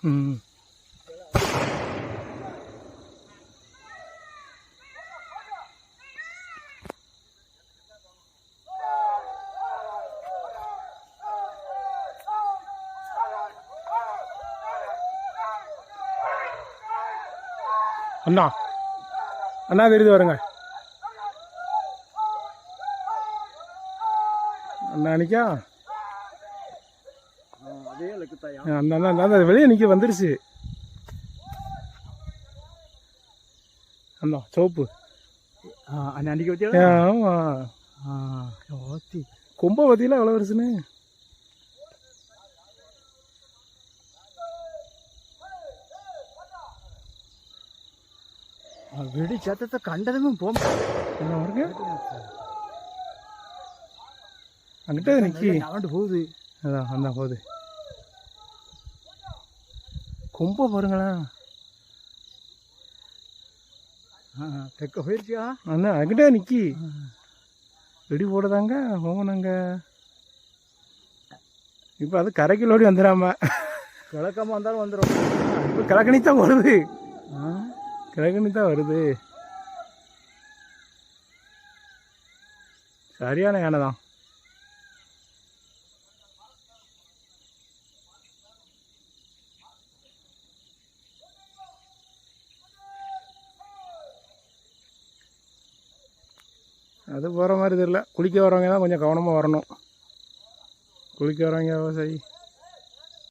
ம். அண்ணா அண்ணா தெரியுது வருங்க அண்ணா நிக்கா அந்த அந்த வெளியே நிக்க வந்துருச்சு அண்ணா சோப்பு அன்னைக்கு வச்சு ஆமா கொம்ப பத்தியில எவ்வளவு வருஷன்னு வெடி சத்தத்தை கண்டதுமே போக அங்கிட்ட நிக்கி அவன்ட்டு போகுது அதான் அந்த போகுது கொம்ப பாருங்களேன் தெக்க போயிடுச்சியா அண்ணா அங்கிட்ட நிக்கி வெடி போடுதாங்க போனாங்க இப்போ அது கரைக்கிலோடி வந்துடாம கிழக்காம வந்தாலும் வந்துடும் இப்போ கிழக்கணி தான் வருது கிழக்கணி தான் வருது சரியான யானை தான் அது போகிற மாதிரி தெரியல குளிக்க வரவங்க தான் கொஞ்சம் கவனமாக வரணும் குளிக்க வரவங்க விவசாயி